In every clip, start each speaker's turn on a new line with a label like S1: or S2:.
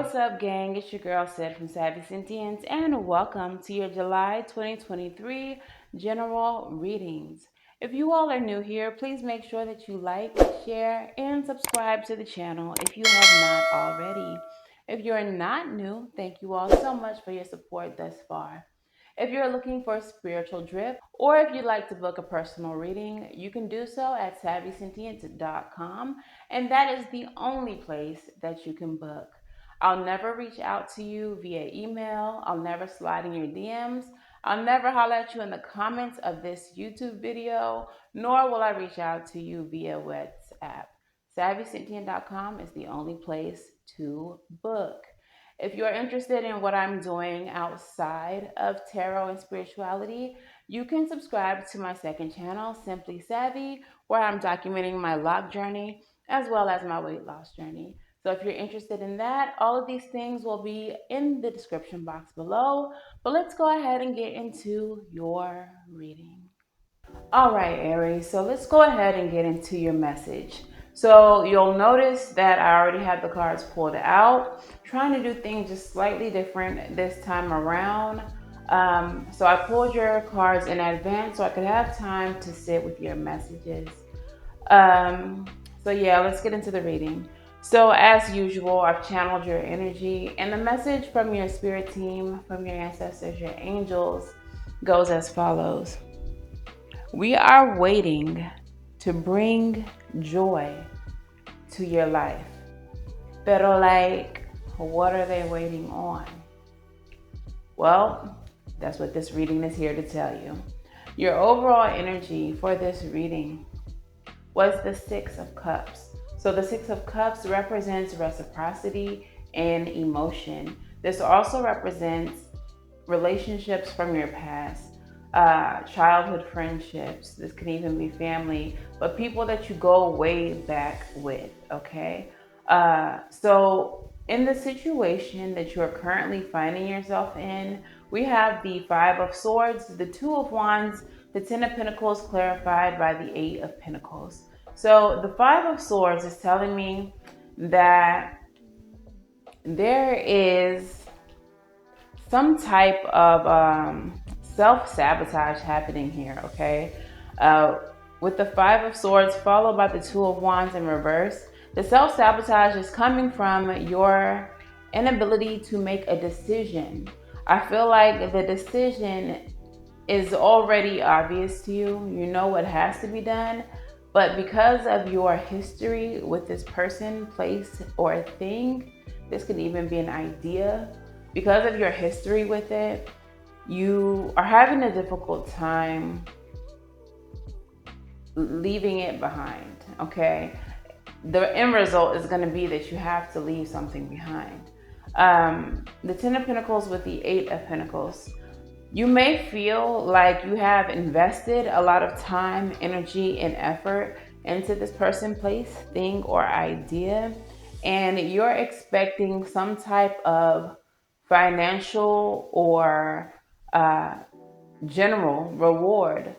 S1: what's up, gang? It's your girl Sid from Savy, Sentient, and welcome to your July 2023 general readings. If you all are new here, please make sure that you like, share, and subscribe to the channel if you have not already. If you're not new, thank you all so much for your support thus far. If you're looking for a spiritual drip, or if you'd like to book a personal reading, you can do so at savvysentient.com, and that is the only place that you can book. I'll never reach out to you via email. I'll never slide in your DMs. I'll never holler at you in the comments of this YouTube video, nor will I reach out to you via WhatsApp. SavvySentient.com is the only place to book. If you're interested in what I'm doing outside of tarot and spirituality, you can subscribe to my second channel, Simply Savvy, where I'm documenting my lock journey as well as my weight loss journey. So if you're interested in that, all of these things will be in the description box below. But let's go ahead and get into your reading. All right, Aries, so let's go ahead and get into your message. So you'll notice that I already have the cards pulled out, trying to do things just slightly different this time around. So I pulled your cards in advance so I could have time to sit with your messages. So yeah, let's get into the reading. So as usual, I've channeled your energy, and the message from your spirit team, from your ancestors, your angels, goes as follows. We are waiting to bring joy to your life. Pero what are they waiting on? Well, that's what this reading is here to tell you. Your overall energy for this reading was the Six of Cups. So the Six of Cups represents reciprocity and emotion. This also represents relationships from your past. Childhood friendships. This can even be family, but people that you go way back with, okay? So in the situation that you are currently finding yourself in, we have the Five of Swords, the Two of Wands, the Ten of Pentacles clarified by the Eight of Pentacles. So the Five of Swords is telling me that there is some type of self-sabotage happening here, okay? With the Five of Swords followed by the Two of Wands in reverse, the self-sabotage is coming from your inability to make a decision. I feel like the decision is already obvious to you. You know what has to be done, but because of your history with this person, place, or a thing, this could even be an idea. Because of your history with it, you are having a difficult time leaving it behind, okay? The end result is going to be that you have to leave something behind. The Ten of Pentacles with the Eight of Pentacles. You may feel like you have invested a lot of time, energy, and effort into this person, place, thing, or idea, and you're expecting some type of financial or general reward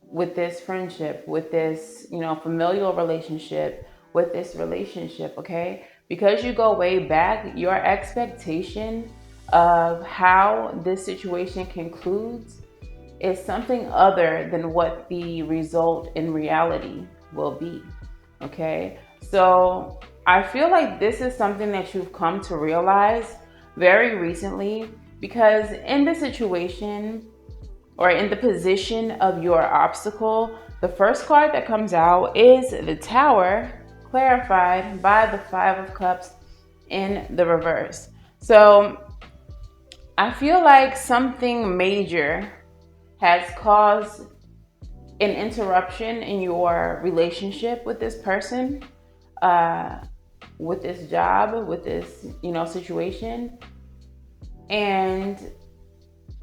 S1: with this friendship, with this, familial relationship, with this relationship, okay? Because you go way back, your expectation of how this situation concludes is something other than what the result in reality will be, okay? So I feel like this is something that you've come to realize very recently, because in the situation or in the position of your obstacle, the first card that comes out is the Tower, clarified by the Five of Cups in the reverse. So I feel like something major has caused an interruption in your relationship with this person, with this job, with this, situation. And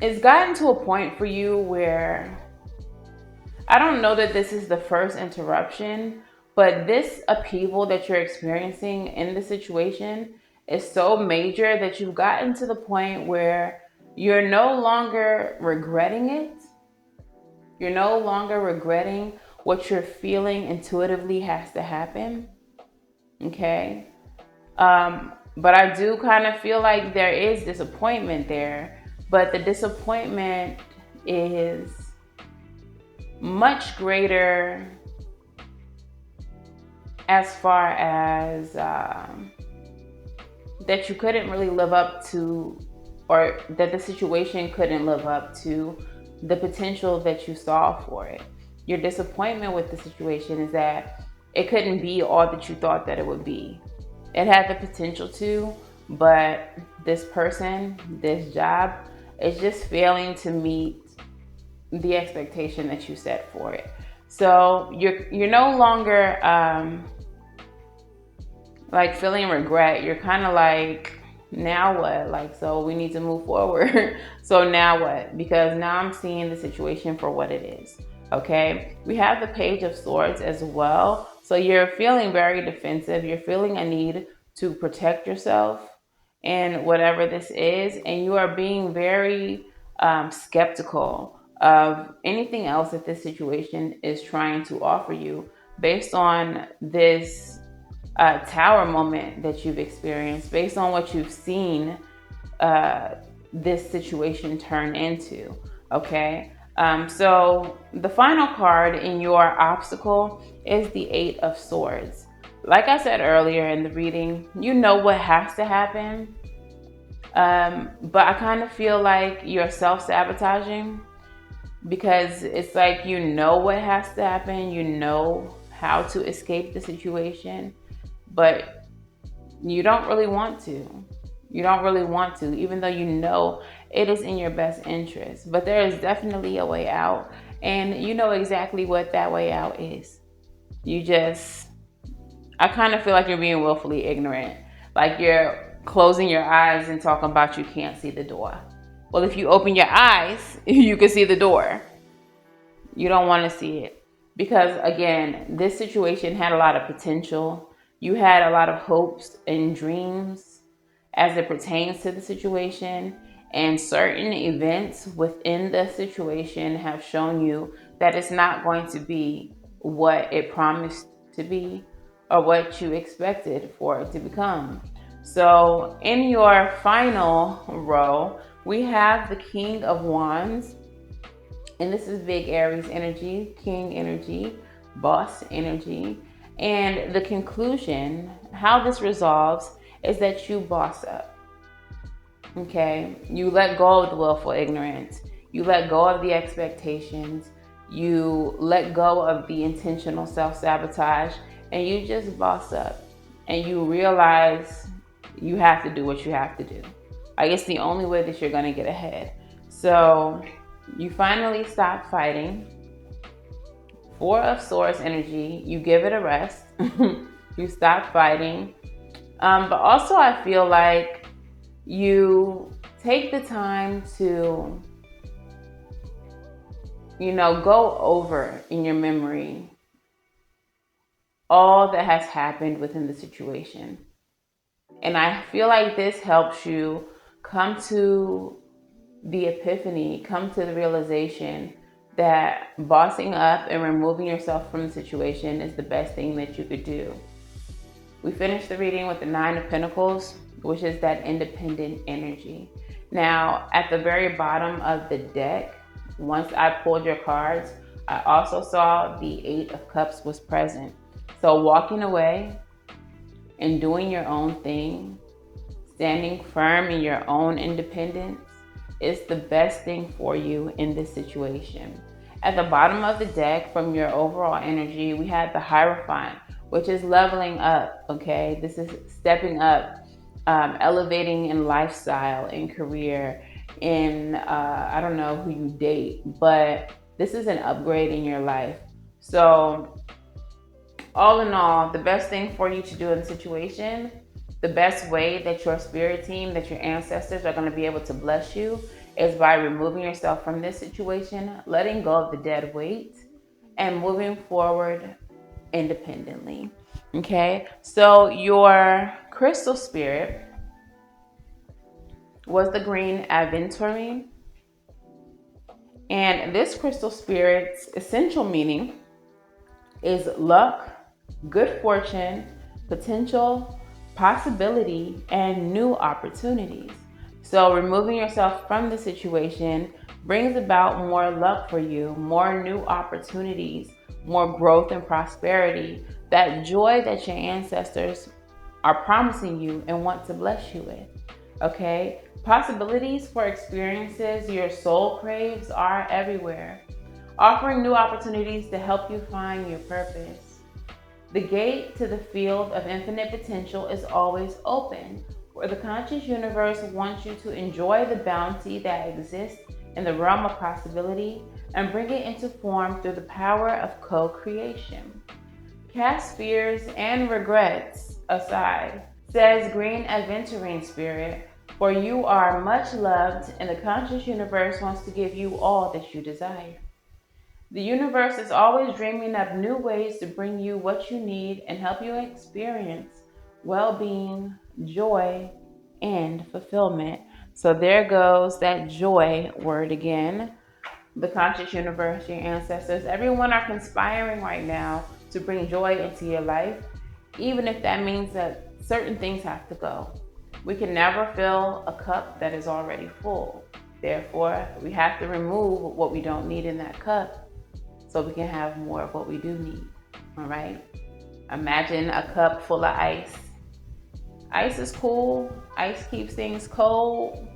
S1: it's gotten to a point for you where I don't know that this is the first interruption, but this upheaval that you're experiencing in the situation is so major that you've gotten to the point where you're no longer regretting it. You're no longer regretting what you're feeling intuitively has to happen. Okay. But I do kind of feel like there is disappointment there. But the disappointment is much greater as far as that you couldn't really live up to, or that the situation couldn't live up to the potential that you saw for it. Your disappointment with the situation is that it couldn't be all that you thought that it would be. It had the potential to, but this person, this job, is just failing to meet the expectation that you set for it. So you're no longer like feeling regret. You're kind of like, now what? Like, so we need to move forward. So now what? Because now I'm seeing the situation for what it is. Okay, we have the Page of Swords as well. So you're feeling very defensive. You're feeling a need to protect yourself in whatever this is, and you are being very skeptical of anything else that this situation is trying to offer you based on this tower moment that you've experienced, based on what you've seen this situation turn into. Okay. So the final card in your obstacle is the Eight of Swords. Like I said earlier in the reading, you know what has to happen. But I kind of feel like you're self-sabotaging, because it's like, you know what has to happen, you know how to escape the situation, but you don't really want to. You don't really want to, even though you know it is in your best interest. But there is definitely a way out, and you know exactly what that way out is. I kind of feel like you're being willfully ignorant. Like you're closing your eyes and talking about you can't see the door. Well, if you open your eyes, you can see the door. You don't want to see it. Because again, this situation had a lot of potential. You had a lot of hopes and dreams as it pertains to the situation. And certain events within the situation have shown you that it's not going to be what it promised to be, or what you expected for it to become. So in your final row, we have the King of Wands. And this is big Aries energy, King energy, boss energy. And the conclusion, how this resolves, is that you boss up. Okay? You let go of the willful ignorance. You let go of the expectations. You let go of the intentional self-sabotage. And you just boss up. And you realize you have to do what you have to do. I guess the only way that you're going to get ahead. So you finally stop fighting. Four of Swords energy, you give it a rest. You stop fighting. But also I feel like you take the time to, go over in your memory all that has happened within the situation. And I feel like this helps you come to the epiphany, come to the realization that bossing up and removing yourself from the situation is the best thing that you could do. We finished the reading with the Nine of Pentacles, which is that independent energy. Now, at the very bottom of the deck, once I pulled your cards, I also saw the Eight of Cups was present. So walking away and doing your own thing, standing firm in your own independence, is the best thing for you in this situation. At the bottom of the deck, from your overall energy, we had the Hierophant, which is leveling up, okay? This is stepping up, elevating in lifestyle, in career, in, I don't know who you date, but this is an upgrade in your life. So all in all, the best thing for you to do in the situation, the best way that your spirit team, that your ancestors are going to be able to bless you, is by removing yourself from this situation, letting go of the dead weight, and moving forward independently. Okay, so your crystal spirit was the green aventurine. And this crystal spirit's essential meaning is luck, good fortune, potential, possibility, and new opportunities. So removing yourself from the situation brings about more luck for you, more new opportunities, more growth and prosperity, that joy that your ancestors are promising you and want to bless you with. Okay? Possibilities for experiences your soul craves are everywhere, offering new opportunities to help you find your purpose. The gate to the field of infinite potential is always open, where the conscious universe wants you to enjoy the bounty that exists in the realm of possibility and bring it into form through the power of co-creation. Cast fears and regrets aside, says Green Aventurine Spirit, for you are much loved and the conscious universe wants to give you all that you desire. The universe is always dreaming up new ways to bring you what you need and help you experience well being, joy, and fulfillment. So there goes that joy word again. The conscious universe, your ancestors, everyone are conspiring right now to bring joy into your life, even if that means that certain things have to go. We can never fill a cup that is already full. Therefore, we have to remove what we don't need in that cup so we can have more of what we do need. All right? Imagine a cup full of ice. Ice is cool. Ice keeps things cold.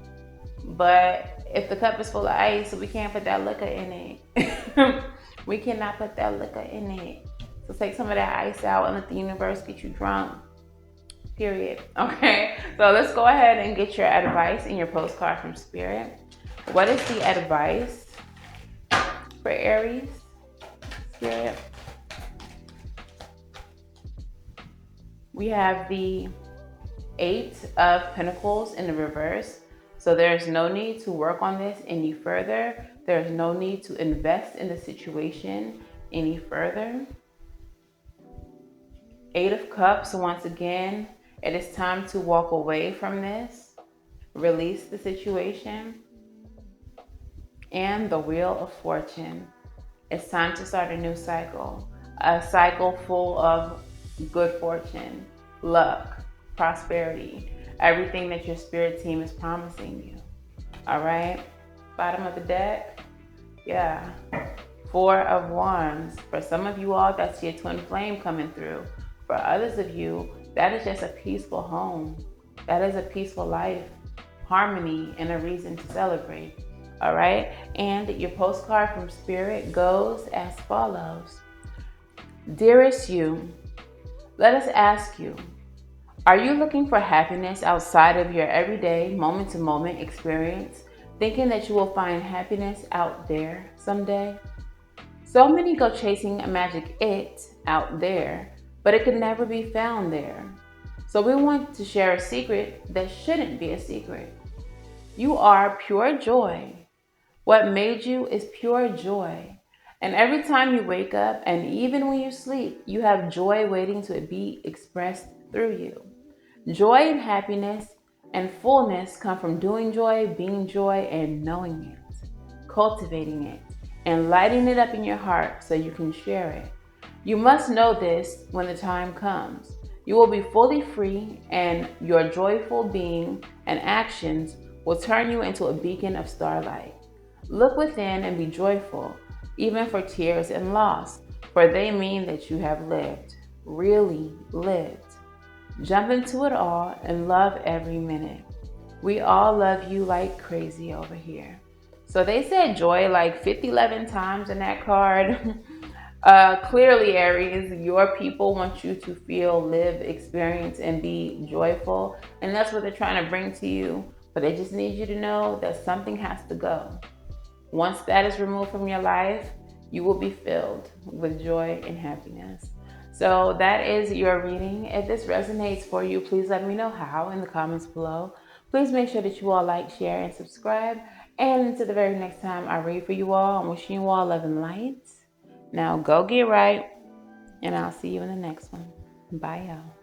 S1: But if the cup is full of ice, we can't put that liquor in it. We cannot put that liquor in it. So take some of that ice out and let the universe get you drunk. Period. Okay? So let's go ahead and get your advice in your postcard from Spirit. What is the advice for Aries? Spirit. We have the Eight of Pentacles in the reverse. So there's no need to work on this any further. There's no need to invest in the situation any further. Eight of Cups, once again, it is time to walk away from this. Release the situation. And the Wheel of Fortune. It's time to start a new cycle. A cycle full of good fortune, luck, prosperity, everything that your spirit team is promising you. All right? Bottom of the deck. Yeah. Four of Wands. For some of you all, that's your twin flame coming through. For others of you, that is just a peaceful home. That is a peaceful life, harmony, and a reason to celebrate. All right? And your postcard from Spirit goes as follows. Dearest you, let us ask you, are you looking for happiness outside of your everyday moment-to-moment experience, thinking that you will find happiness out there someday? So many go chasing a magic it out there, but it can never be found there. So we want to share a secret that shouldn't be a secret. You are pure joy. What made you is pure joy. And every time you wake up and even when you sleep, you have joy waiting to be expressed through you. Joy and happiness and fullness come from doing joy, being joy, and knowing it, cultivating it, and lighting it up in your heart so you can share it. You must know this when the time comes. You will be fully free, and your joyful being and actions will turn you into a beacon of starlight. Look within and be joyful, even for tears and loss, for they mean that you have lived, really lived. Jump into it all and love every minute. We all love you like crazy over here. So they said joy like 11 times in that card. Clearly, Aries, your people want you to feel, live, experience, and be joyful. And that's what they're trying to bring to you. But they just need you to know that something has to go. Once that is removed from your life, you will be filled with joy and happiness. So that is your reading. If this resonates for you, please let me know how in the comments below. Please make sure that you all like, share, and subscribe. And until the very next time I read for you all, I'm wishing you all love and light. Now go get right, and I'll see you in the next one. Bye, y'all.